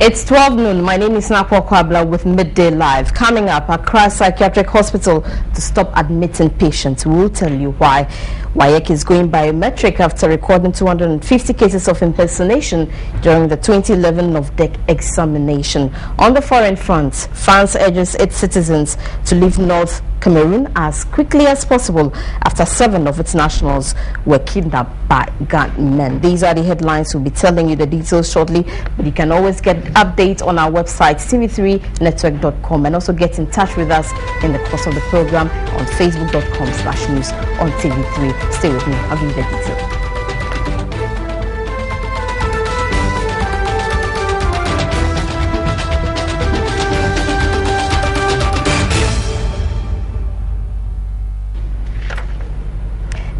It's 12 noon. My name is Nakwa Kwabla with Midday Live. Coming up, Accra Psychiatric Hospital to stop admitting patients. We'll tell you why. WAEC is going biometric after recording 250 cases of impersonation during the 2011 NOVDEC examination. On the foreign front, France urges its citizens to leave North Cameroon as quickly as possible after 7 of its nationals were kidnapped by gunmen. These are the headlines. We'll be telling you the details shortly, but you can always get updates on our website, tv3network.com, and also get in touch with us in the course of the program on facebook.com/news on TV3. Stay with me. I'll give you the details.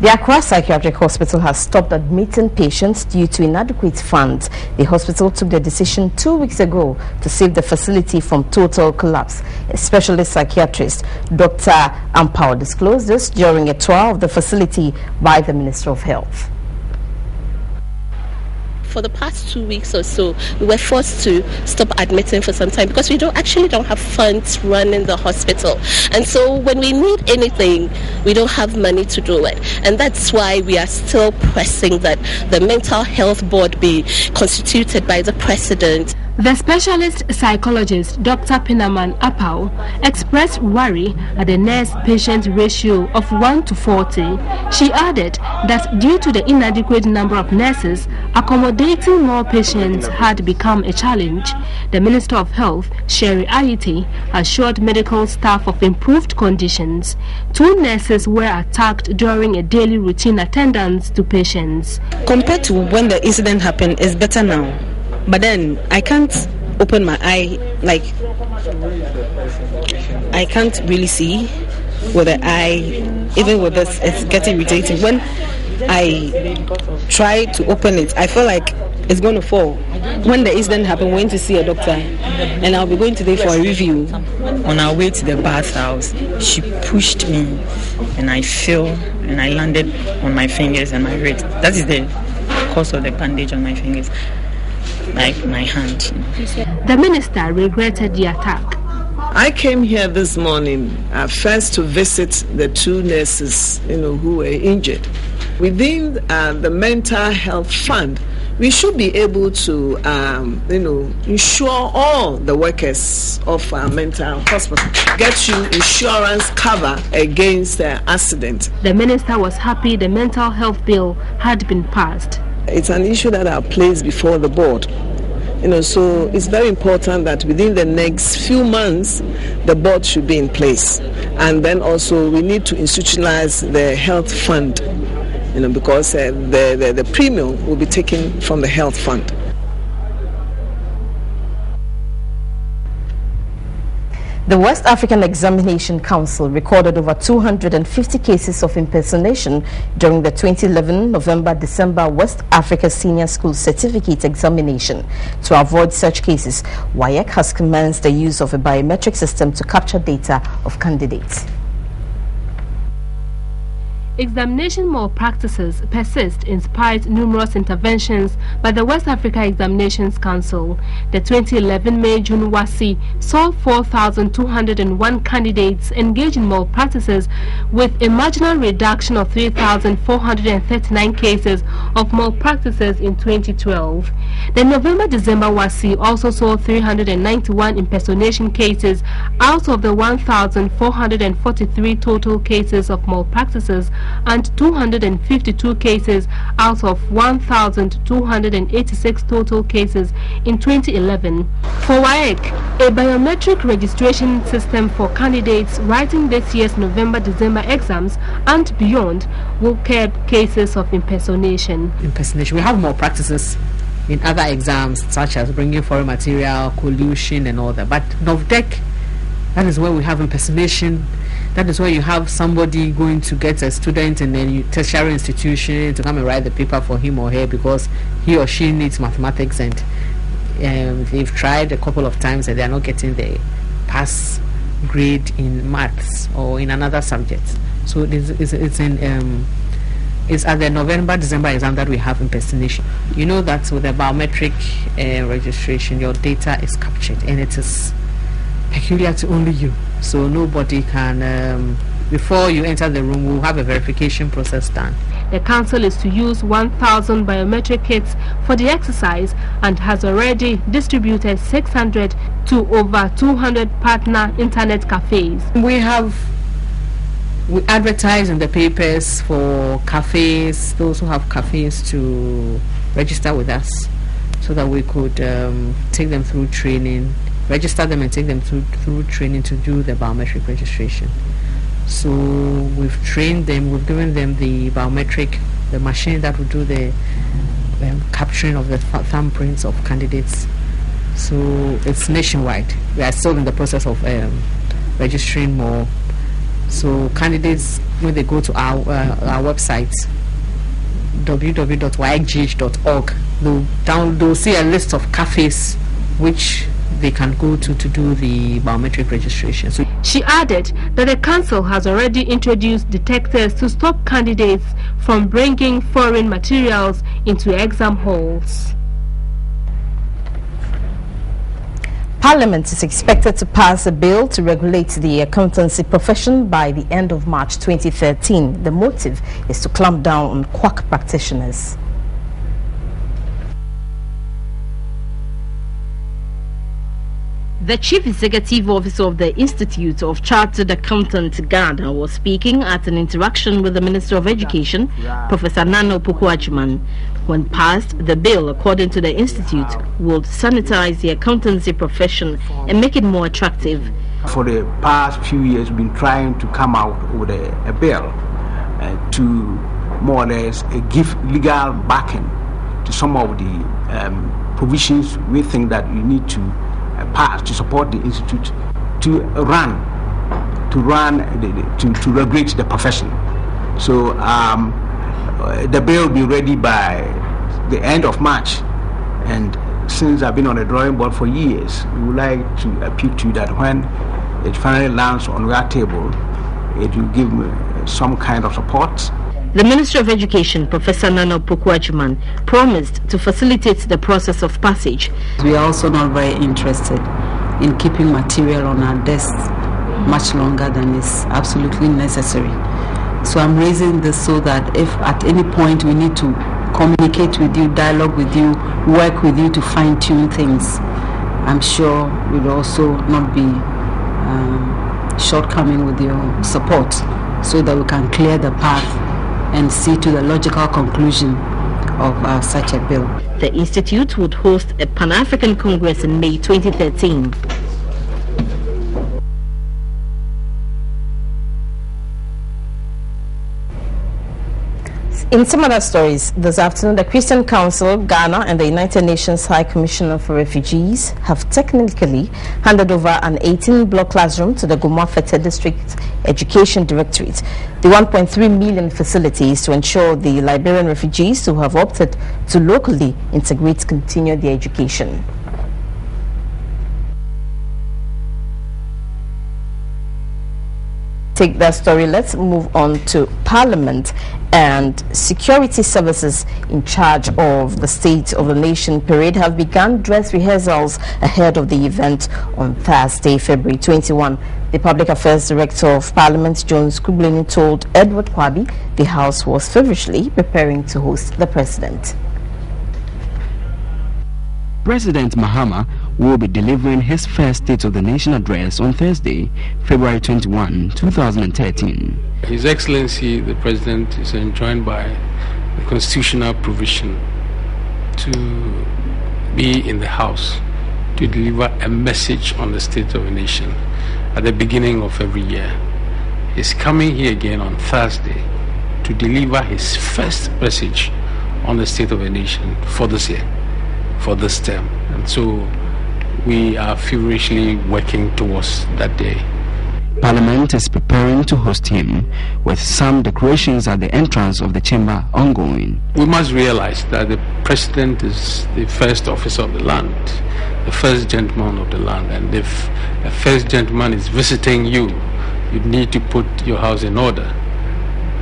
The Accra Psychiatric Hospital has stopped admitting patients due to inadequate funds. The hospital took the decision 2 weeks ago to save the facility from total collapse. A specialist psychiatrist, Dr. Ampao, disclosed this during a tour of the facility by the Minister of Health. For the past 2 weeks or so, we were forced to stop admitting for some time because we don't have funds running the hospital. And so when we need anything, we don't have money to do it. And that's why we are still pressing that the mental health board be constituted by the president. The specialist psychologist Dr. Pinaman Apau expressed worry at the nurse-patient ratio of 1 to 40. She added that due to the inadequate number of nurses, accommodating more patients had become a challenge. The Minister of Health, Sherry Ayiti, assured medical staff of improved conditions. 2 nurses were attacked during a daily routine attendance to patients. Compared to when the incident happened, it's better now. But then I can't open my eye, like I can't really see with the eye. Even with this, it's getting irritating. When I try to open it, I feel like it's going to fall. When the incident happened, we went to see a doctor, and I'll be going today for a review. On our way to the bathhouse, she pushed me, and I fell, and I landed on my fingers and my wrist. That is the cause of the bandage on my fingers. Like my hand. The minister regretted the attack. I came here this morning first to visit the 2 nurses, who were injured. Within the mental health fund, we should be able to, insure all the workers of our mental hospital, get you insurance cover against accident. The minister was happy the mental health bill had been passed. It's an issue that are placed before the board. So it's very important that within the next few months, the board should be in place. And then also we need to institutionalize the health fund, because the premium will be taken from the health fund. The West African Examination Council recorded over 250 cases of impersonation during the 2011 November-December West Africa Senior School Certificate Examination. To avoid such cases, WAEC has commenced the use of a biometric system to capture data of candidates. Examination malpractices persist inspired numerous interventions by the West Africa Examinations Council. The 2011 May-June WASI saw 4,201 candidates engage in malpractices with a marginal reduction of 3,439 cases of malpractices in 2012. The November-December WASI also saw 391 impersonation cases out of the 1,443 total cases of malpractices and 252 cases out of 1,286 total cases in 2011. For WAEC, a biometric registration system for candidates writing this year's November-December exams and beyond will curb cases of impersonation. We have more practices in other exams, such as bringing foreign material, collusion and all that. But NOVDEC, that is where we have impersonation. That is where you have somebody going to get a student in a tertiary institution to come and write the paper for him or her because he or she needs mathematics, and they've tried a couple of times and they are not getting the pass grade in maths or in another subject. So it's is at the November-December exam that we have impersonation. You know that with the biometric registration, your data is captured and it is peculiar to only you. So nobody can, before you enter the room, we'll have a verification process done. The council is to use 1,000 biometric kits for the exercise and has already distributed 600 to over 200 partner internet cafes. We advertise in the papers for cafes, those who have cafes, to register with us so that we could take them through training, register them and take them through training to do the biometric registration. So we've trained them, we've given them the biometric, the machine that will do the capturing of the thumbprints of candidates. So it's nationwide. We are still in the process of registering more. So candidates, when they go to our website, www.wagh.org, they'll see a list of cafes which they can go to do the biometric registration. So she added that the council has already introduced detectors to stop candidates from bringing foreign materials into exam halls. Parliament is expected to pass a bill to regulate the accountancy profession by the end of March 2013. The motive is to clamp down on quack practitioners. The Chief Executive Officer of the Institute of Chartered Accountants Ghana was speaking at an interaction with the Minister of Education, Professor Nana Opoku-Agyeman. When passed, the bill, according to the Institute, would sanitize the accountancy profession and make it more attractive. For the past few years, we've been trying to come out with a bill to more or less give legal backing to some of the provisions we think that we need to pass to support the institute to regulate the profession. So the bill will be ready by the end of March, and since I've been on the drawing board for years, we would like to appeal to you that when it finally lands on our table, it will give some kind of support. The Minister of Education, Professor Nana Opoku-Agyeman, promised to facilitate the process of passage. We are also not very interested in keeping material on our desks much longer than is absolutely necessary. So I'm raising this so that if at any point we need to communicate with you, dialogue with you, work with you to fine-tune things, I'm sure we'll also not be shortcoming with your support so that we can clear the path and see to the logical conclusion of such a bill. The Institute would host a Pan-African Congress in May 2013. In some other stories, this afternoon, the Christian Council, Ghana, and the United Nations High Commissioner for Refugees have technically handed over an 18-block classroom to the Gomafete District Education Directorate. The 1.3 million facility is to ensure the Liberian refugees who have opted to locally integrate continue their education. Take that story, let's move on to Parliament and security services in charge of the State of the Nation parade have begun dress rehearsals ahead of the event on Thursday, February 21. The Public Affairs Director of Parliament, Jones Kublini, told Edward Kwabi the House was feverishly preparing to host the President. President Mahama will be delivering his first State of the Nation address on Thursday, February 21, 2013. His Excellency, the President, is enjoined by the constitutional provision to be in the House to deliver a message on the State of the Nation at the beginning of every year. He's coming here again on Thursday to deliver his first message on the State of the Nation for this year, for this term. And so we are feverishly working towards that day. Parliament is preparing to host him, with some decorations at the entrance of the chamber ongoing. We must realize that the President is the first officer of the land, the first gentleman of the land, and if a first gentleman is visiting you, you need to put your house in order.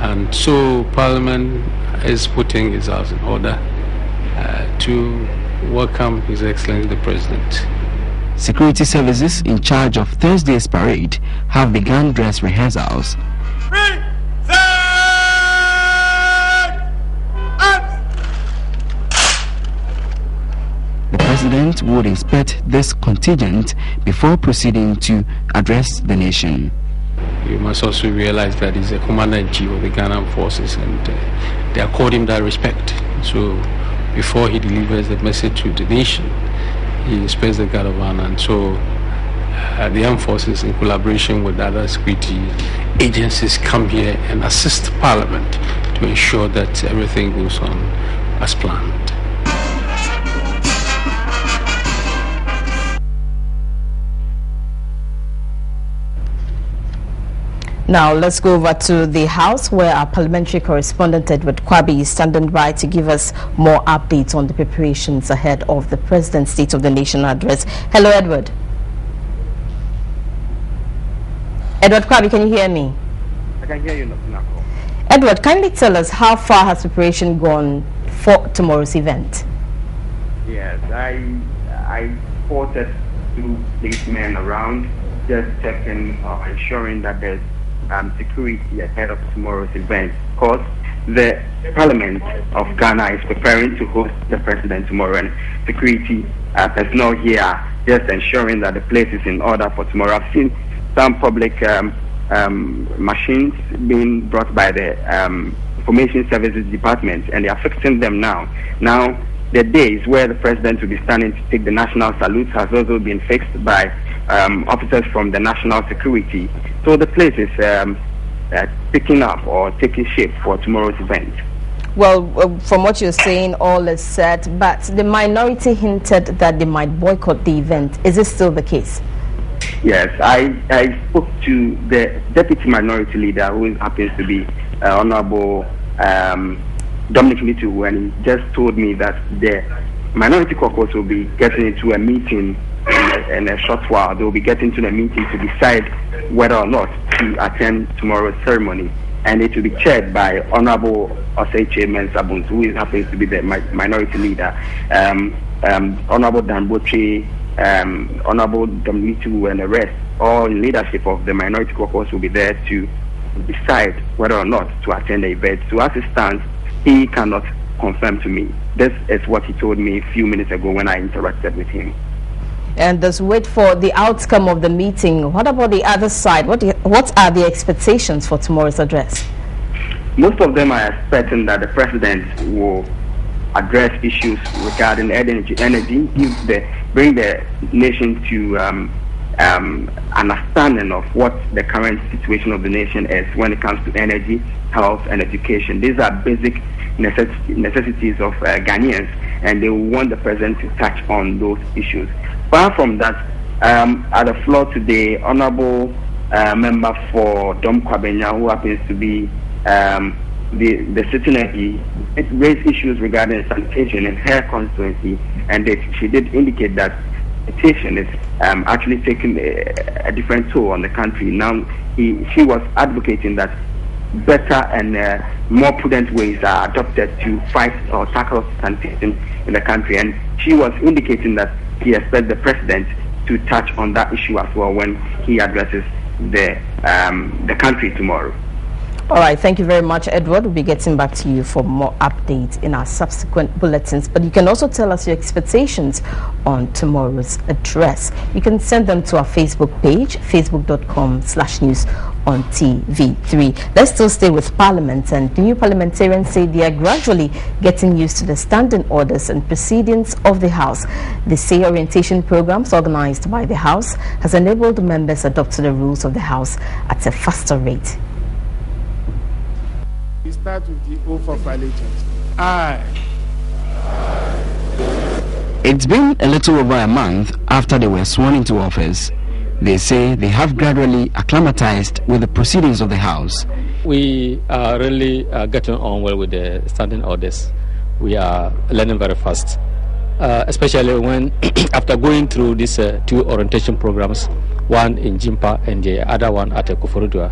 And so Parliament is putting his house in order to welcome His Excellency the President. Security services in charge of Thursday's parade have begun dress rehearsals. The President would inspect this contingent before proceeding to address the nation. You must also realize that he's a commander-in-chief of the Ghana Forces, and they accord him that respect. So before he delivers the message to the nation, he inspects the guard of honor. And so the armed forces, in collaboration with other security agencies, come here and assist Parliament to ensure that everything goes on as planned. Now let's go over to the House, where our parliamentary correspondent Edward Kwabi is standing by to give us more updates on the preparations ahead of the President's State of the Nation address. Hello, Edward. Edward Kwabi, can you hear me? I can hear you, Nako. Edward, kindly tell us, how far has preparation gone for tomorrow's event? Yes, I spotted 2 policemen around, just checking, ensuring that there's security ahead of tomorrow's event, because the Parliament of Ghana is preparing to host the President tomorrow, and security personnel here just ensuring that the place is in order for tomorrow. I've seen some public machines being brought by the Information Services Department, and they are fixing them now. Now, the days where the President will be standing to take the national salute has also been fixed by officers from the national security. So the place is picking up or taking shape for tomorrow's event. Well, from what you're saying, all is set, but the minority hinted that they might boycott the event. Is this still the case? Yes, I spoke to the deputy minority leader, who happens to be Honorable Dominic Mitu, and he just told me that the minority caucus will be getting into a meeting in a short while. They will be getting to the meeting to decide whether or not to attend tomorrow's ceremony, and it will be chaired by Honorable Oseche Mensabun, who happens to be the minority leader, Honorable Danboche, Honorable Dominitu, and the rest, all in leadership of the minority caucus, will be there to decide whether or not to attend the event. So as it stands, he cannot confirm to me. This is what he told me a few minutes ago when I interacted with him. And let's wait for the outcome of the meeting. What about the other side? What are the expectations for tomorrow's address? Most of them are expecting that the President will address issues regarding energy, bring the nation to understanding of what the current situation of the nation is when it comes to energy, health, and education. These are basic necessities of Ghanaians, and they want the President to touch on those issues. Apart from that, at the floor today, Honorable Member for Dom Kwabenya, who happens to be the sitting MP, it raised issues regarding sanitation in her constituency, and she did indicate that sanitation is actually taking a different toll on the country. Now, she was advocating that better and more prudent ways are adopted to fight or tackle sanitation in the country, and she was indicating that he expects the President to touch on that issue as well when he addresses the country tomorrow. All right, thank you very much, Edward. We'll be getting back to you for more updates in our subsequent bulletins. But you can also tell us your expectations on tomorrow's address. You can send them to our Facebook page, facebook.com/news-on-TV3. Let's still stay with Parliament, and the new parliamentarians say they are gradually getting used to the standing orders and proceedings of the House. They say orientation programs organized by the House has enabled members adopt the rules of the House at a faster rate. We start with the oath of allegiance. I. It's been a little over a month after they were sworn into office. They say they have gradually acclimatized with the proceedings of the House. We are really getting on well with the standing orders. We are learning very fast, especially when after going through these 2 orientation programs, one in Jimpa and the other one at Koforidua.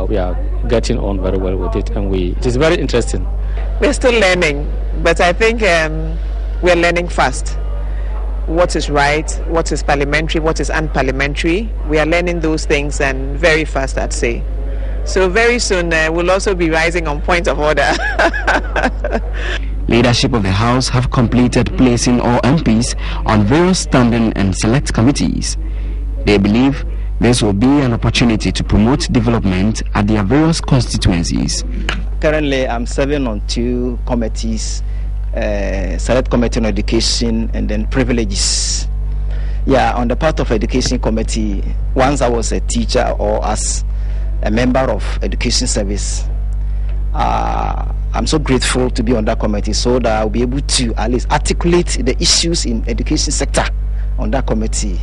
We are getting on very well with it, and it is very interesting. We're still learning, but I think we're learning fast. What is right, what is parliamentary, what is unparliamentary. We are learning those things, and very fast, I'd say. So very soon we'll also be rising on point of order. Leadership of the House have completed placing all MPs on various standing and select committees. They believe this will be an opportunity to promote development at their various constituencies. Currently, I'm serving on 2 committees, Select Committee on Education and then Privileges. Yeah, on the part of Education Committee, once I was a teacher or as a member of Education Service, I'm so grateful to be on that committee so that I'll be able to at least articulate the issues in education sector on that committee.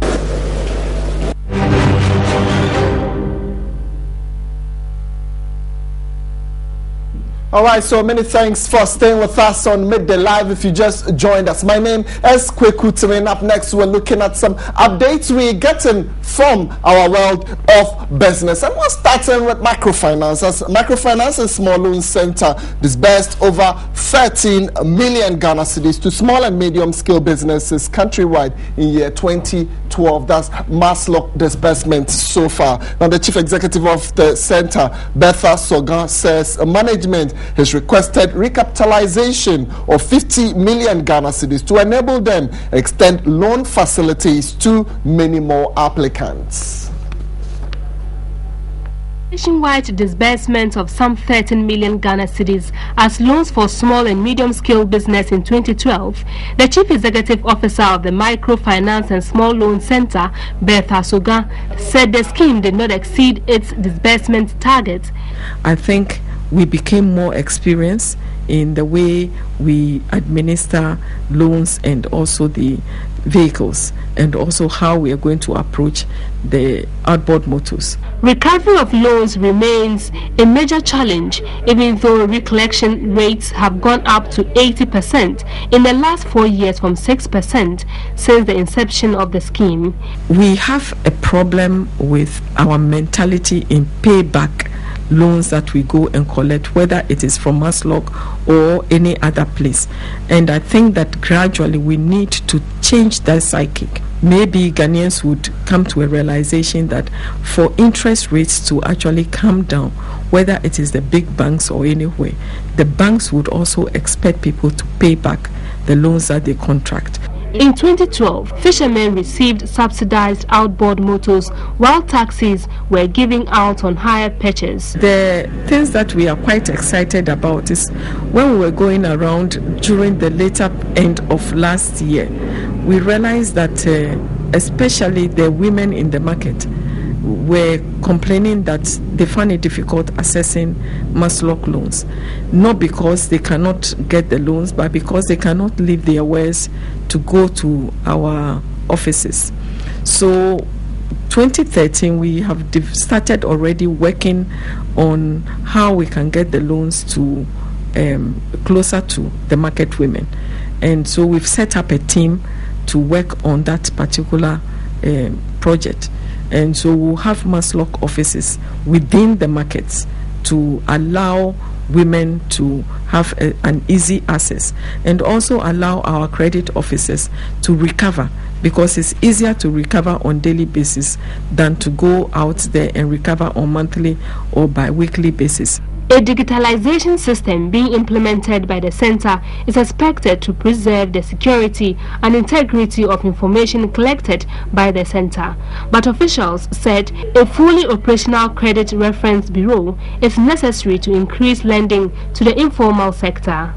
All right, so many thanks for staying with us on Midday Live. If you just joined us, my name is Kweku Timin. Up next, we're looking at some updates we're getting from our world of business. And we're starting with microfinance. As Microfinance and Small Loan Center disbursed over 13 million Ghana cedis to small and medium scale businesses countrywide in year 2012. That's Maslock disbursement so far. Now, the chief executive of the center, Bertha Sogan, says management has requested recapitalization of 50 million Ghana cedis to enable them extend loan facilities to many more applicants. Nationwide disbursement of some 13 million Ghana cedis as loans for small and medium-scale business in 2012, the Chief Executive Officer of the Microfinance and Small Loan Center, Bertha Sogan, said the scheme did not exceed its disbursement target. I think we became more experienced in the way we administer loans and also the vehicles, and also how we are going to approach the outboard motors. Recovery of loans remains a major challenge, even though recollection rates have gone up to 80% in the last 4 years from 6% since the inception of the scheme. We have a problem with our mentality in payback loans that we go and collect, whether it is from Maslock or any other place. And I think that gradually we need to change that psychic. Maybe Ghanaians would come to a realization that for interest rates to actually come down, whether it is the big banks or anywhere, the banks would also expect people to pay back the loans that they contract. In 2012, fishermen received subsidized outboard motors while taxis were giving out on hire purchase. The things that we are quite excited about is when we were going around during the later end of last year, we realized that especially the women in the market were complaining that they find it difficult accessing Maslock loans, not because they cannot get the loans, but because they cannot leave their wares to go to our offices. So 2013 we have started already working on how we can get the loans to closer to the market women, and so we've set up a team to work on that particular project. And so we'll have Maslock offices within the markets to allow women to have an easy access, and also allow our credit officers to recover, because it's easier to recover on daily basis than to go out there and recover on monthly or bi-weekly basis. A digitalization system being implemented by the center is expected to preserve the security and integrity of information collected by the center. But officials said a fully operational credit reference bureau is necessary to increase lending to the informal sector.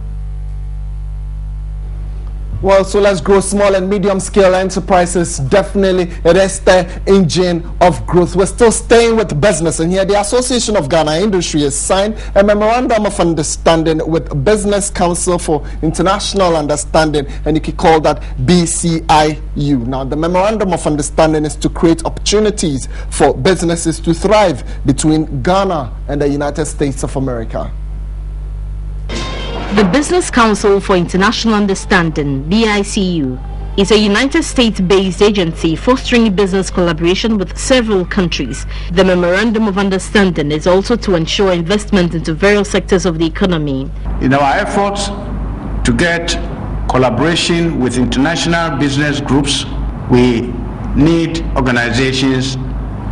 Well, so let's grow small and medium scale enterprises. Definitely, it is the engine of growth. We're still staying with business, and here the Association of Ghana Industry has signed a memorandum of understanding with Business Council for International Understanding, and you can call that BCIU. Now, the memorandum of understanding is to create opportunities for businesses to thrive between Ghana and the United States of America. The Business Council for International Understanding, BICU, is a United States-based agency fostering business collaboration with several countries. The Memorandum of Understanding is also to ensure investment into various sectors of the economy. In our efforts to get collaboration with international business groups, we need organizations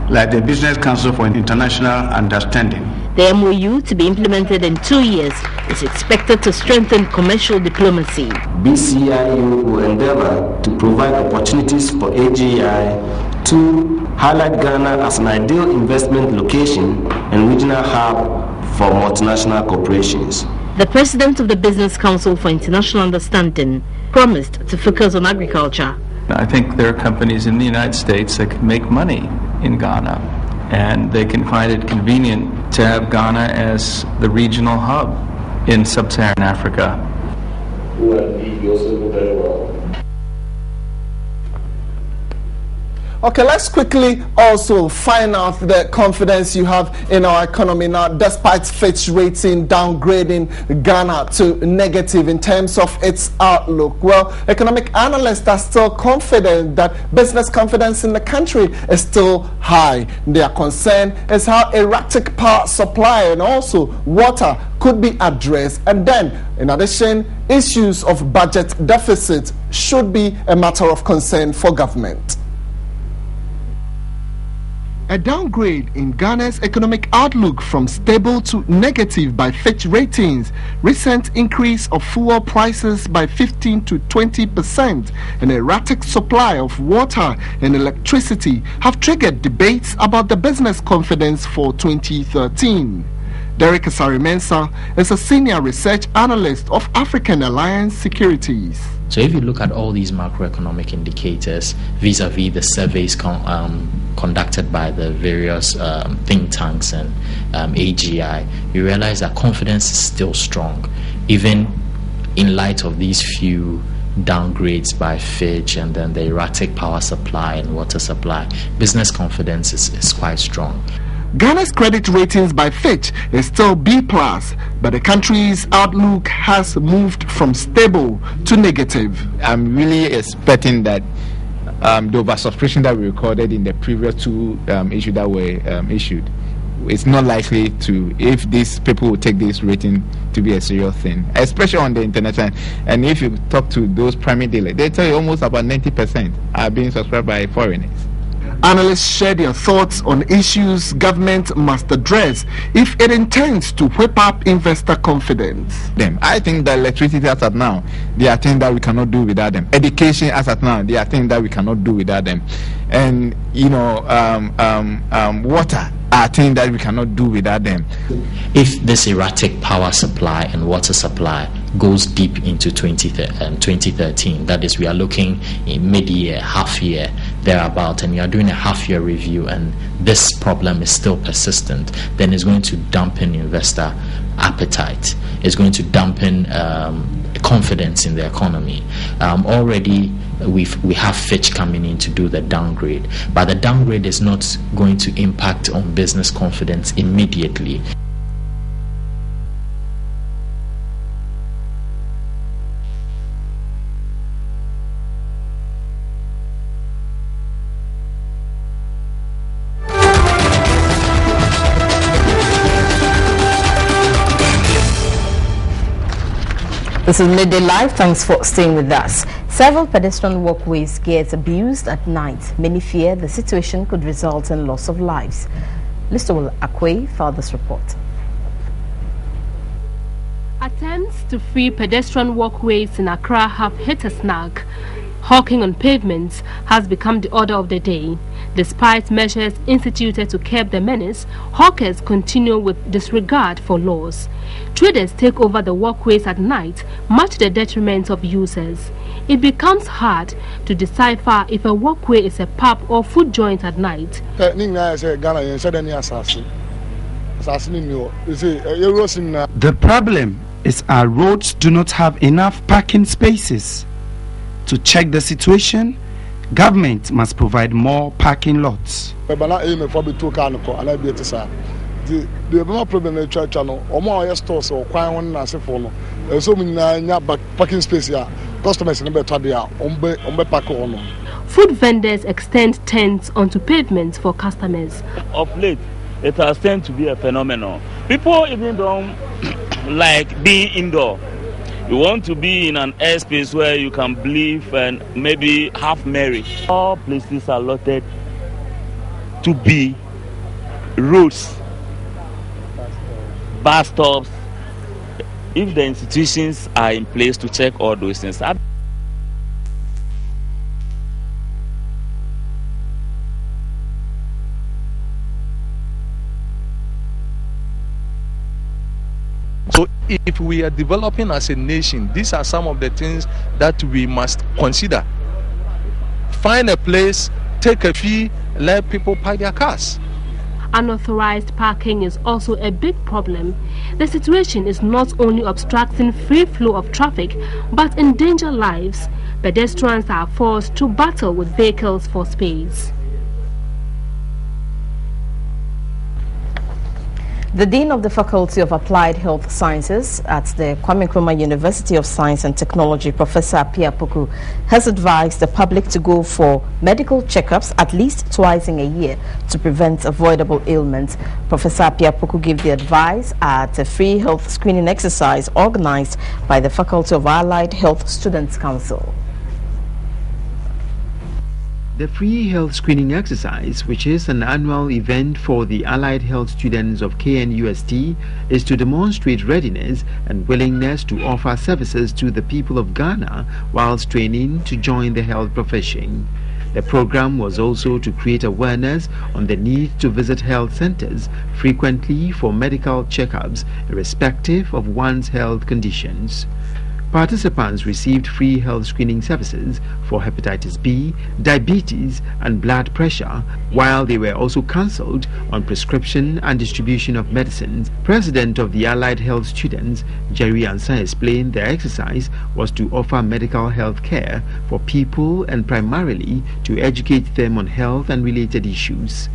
like the Business Council for International Understanding. The MOU, to be implemented in 2 years, is expected to strengthen commercial diplomacy. BCIU will endeavor to provide opportunities for AGI to highlight Ghana as an ideal investment location and regional hub for multinational corporations. The president of the Business Council for International Understanding promised to focus on agriculture. I think there are companies in the United States that can make money in Ghana, and they can find it convenient to have Ghana as the regional hub in sub-Saharan Africa. Okay, let's quickly also find out the confidence you have in our economy now, despite Fitch rating downgrading Ghana to negative in terms of its outlook. Well, economic analysts are still confident that business confidence in the country is still high. Their concern is how erratic power supply and also water could be addressed. And then, in addition, issues of budget deficit should be a matter of concern for government. A downgrade in Ghana's economic outlook from stable to negative by Fitch Ratings, recent increase of fuel prices by 15 to 20%, and erratic supply of water and electricity have triggered debates about the business confidence for 2013. Derek Asari-Mensah is a senior research analyst of African Alliance Securities. So if you look at all these macroeconomic indicators vis-a-vis the surveys conducted by the various think tanks and AGI, you realize that confidence is still strong, even in light of these few downgrades by Fitch and then the erratic power supply and water supply. Business confidence is quite strong. Ghana's credit ratings by Fitch is still B+, but the country's outlook has moved from stable to negative. I'm really expecting that the oversubscription that we recorded in the previous two issues that were issued, it's not likely to, if these people will take this rating to be a serious thing, especially on the international. And if you talk to those primary dealers, they tell you almost about 90% are being subscribed by foreigners. Analysts share their thoughts on issues government must address if it intends to whip up investor confidence. I think that electricity as at now, they are things that we cannot do without them. Education as at now, they are things that we cannot do without them. And water are things that we cannot do without them. If this erratic power supply and water supply goes deep into 2013, that is, we are looking in mid-year, half-year, thereabout, and you are doing a half-year review and this problem is still persistent, then it's going to dampen investor appetite. It's going to dampen confidence in the economy. Already we have Fitch coming in to do the downgrade, but the downgrade is not going to impact on business confidence immediately. This is Midday Live. Thanks for staying with us. Several pedestrian walkways get abused at night. Many fear the situation could result in loss of lives. Listowel Akwe filed this report. Attempts to free pedestrian walkways in Accra have hit a snag. Hawking on pavements has become the order of the day. Despite measures instituted to curb the menace, hawkers continue with disregard for laws. Traders take over the walkways at night, much to the detriment of users. It becomes hard to decipher if a walkway is a pub or food joint at night. The problem is our roads do not have enough parking spaces. To check the situation, government must provide more parking lots. The problem is channel or more stores or parking space here. customers in the Tadia, Ombe Paco ono. Food vendors extend tents onto pavements for customers. Of late, it has tended to be a phenomenon. People even don't like being indoor. You want to be in an airspace where you can breathe and maybe half merry. All places are allotted to be roads, bus stops, if the institutions are in place to check all those things. So if we are developing as a nation, these are some of the things that we must consider. Find a place, take a fee, let people park their cars. Unauthorized parking is also a big problem. The situation is not only obstructing free flow of traffic, but endanger lives. Pedestrians are forced to battle with vehicles for space. The Dean of the Faculty of Applied Health Sciences at the Kwame Nkrumah University of Science and Technology, Professor Apia Poku, has advised the public to go for medical checkups at least twice in a year to prevent avoidable ailments. Professor Apia Poku gave the advice at a free health screening exercise organized by the Faculty of Allied Health Students Council. The free health screening exercise, which is an annual event for the allied health students of KNUST, is to demonstrate readiness and willingness to offer services to the people of Ghana whilst training to join the health profession. The program was also to create awareness on the need to visit health centers frequently for medical checkups, irrespective of one's health conditions. Participants received free health screening services for hepatitis B, diabetes and blood pressure, while they were also cancelled on prescription and distribution of medicines. President of the Allied Health Students, Jerry Ansah, explained the exercise was to offer medical health care for people and primarily to educate them on health and related issues.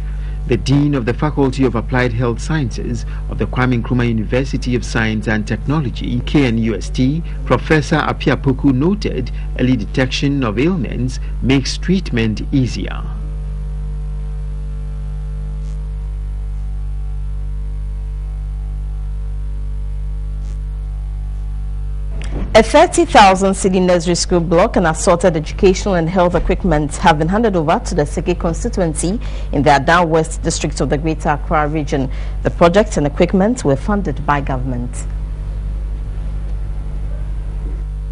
The Dean of the Faculty of Applied Health Sciences of the Kwame Nkrumah University of Science and Technology, KNUST, Professor Apia Poku, noted early detection of ailments makes treatment easier. A 30,000 city nursery school block and assorted educational and health equipment have been handed over to the Sege constituency in the Adan West district of the Greater Accra region. The project and equipment were funded by government.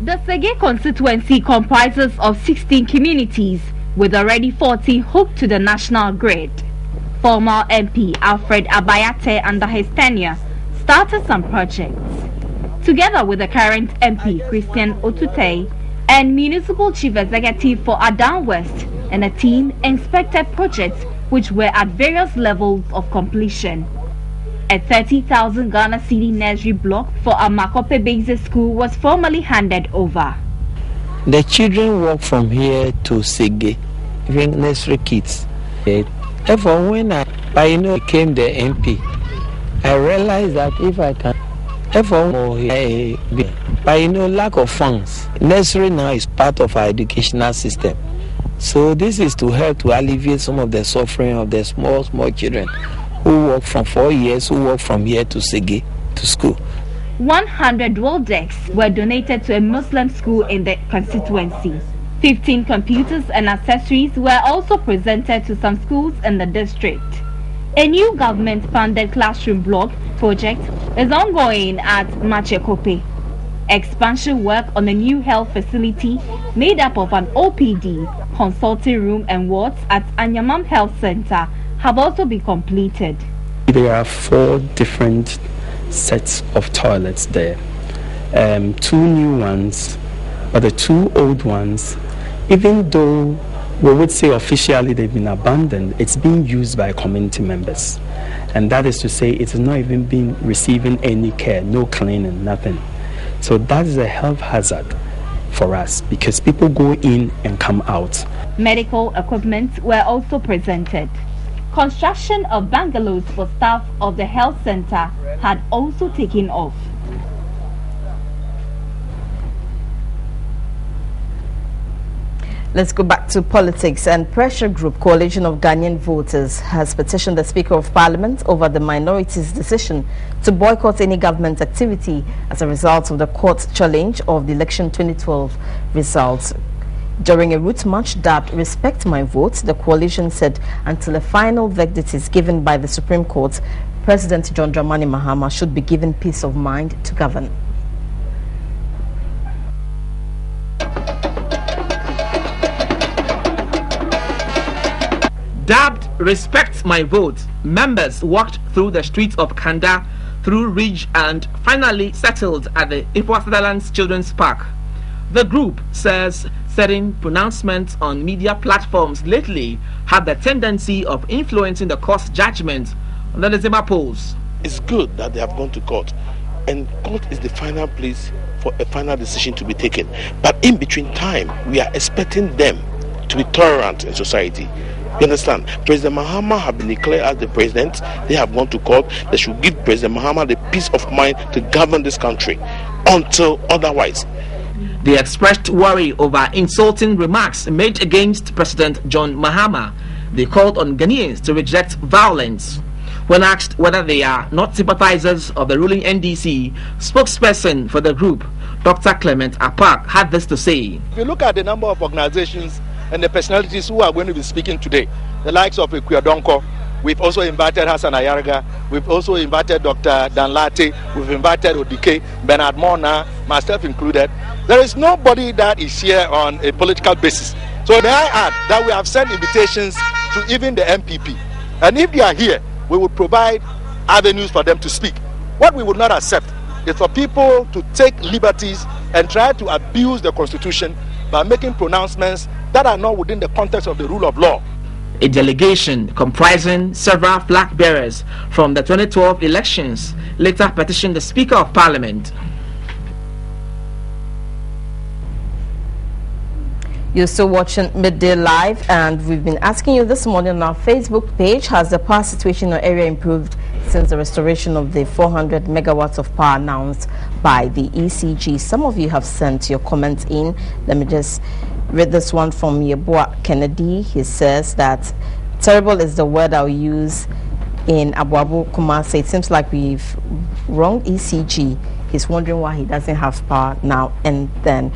The Sege constituency comprises of 16 communities with already 14 hooked to the national grid. Former MP Alfred Abayate under his tenure started some projects. Together with the current MP Christian Otute and Municipal Chief Executive for Adan West and a team inspected projects which were at various levels of completion. A 30,000 Ghana cedi nursery block for Amakope Basic School was formally handed over. The children walk from here to Sege, even nursery kids. Therefore, when I became the MP, I realized that if I can but lack of funds. Nursery now is part of our educational system. So this is to help to alleviate some of the suffering of the small children who work from 4 years, who work from here to Sege, to school. 100 dwell decks were donated to a Muslim school in the constituency. 15 computers and accessories were also presented to some schools in the district. A new government-funded classroom block project is ongoing at Machekope. Expansion work on a new health facility made up of an OPD, consulting room and wards at Anyamam Health Center have also been completed. There are 4 different sets of toilets there. 2 new ones, but the 2 old ones, even though we would say officially they've been abandoned, it's being used by community members. And that is to say, it's not even been receiving any care, no cleaning, nothing. So that is a health hazard for us because people go in and come out. Medical equipment were also presented. Construction of bungalows for staff of the health center had also taken off. Let's go back to politics. And Pressure Group Coalition of Ghanaian Voters has petitioned the Speaker of Parliament over the minority's decision to boycott any government activity as a result of the court's challenge of the election 2012 results. During a route march dubbed Respect My Vote, the coalition said until a final verdict is given by the Supreme Court, President John Dramani Mahama should be given peace of mind to govern. Dubbed Respect My Vote, members walked through the streets of Kanda, through Ridge, and finally settled at the Ifwa Sutherland's Children's Park. The group says certain pronouncements on media platforms lately have the tendency of influencing the court's judgment on the December polls. It's good that they have gone to court, and court is the final place for a final decision to be taken. But in between time, we are expecting them to be tolerant in society. You understand? President Mahama have been declared as the president. They have gone to court. They should give President Mahama the peace of mind to govern this country until otherwise. They expressed worry over insulting remarks made against President John Mahama. They called on Ghanaians to reject violence. When asked whether they are not sympathizers of the ruling NDC, spokesperson for the group, Dr. Clement Apak, had this to say. If you look at the number of organizations and the personalities who are going to be speaking today, the likes of Ikuya, we've also invited Hassan Ayarga, we've also invited Dr. Danlate, we've invited Odike, Bernard Mona, myself included. There is nobody that is here on a political basis. So may I add that we have sent invitations to even the MPP. And if they are here, we would provide avenues for them to speak. What we would not accept is for people to take liberties and try to abuse the Constitution by making pronouncements that are not within the context of the rule of law. A delegation comprising several flag bearers from the 2012 elections later petitioned the Speaker of Parliament. You're still watching Midday Live, and we've been asking you this morning on our Facebook page, has the power situation in our area improved since the restoration of the 400 megawatts of power announced by the ECG? Some of you have sent your comments in. Let me just read this one from Yeboah Kennedy. He says that terrible is the word I'll use in Abuabu Kumasi. It seems like we've wronged ECG. He's wondering why he doesn't have power now and then.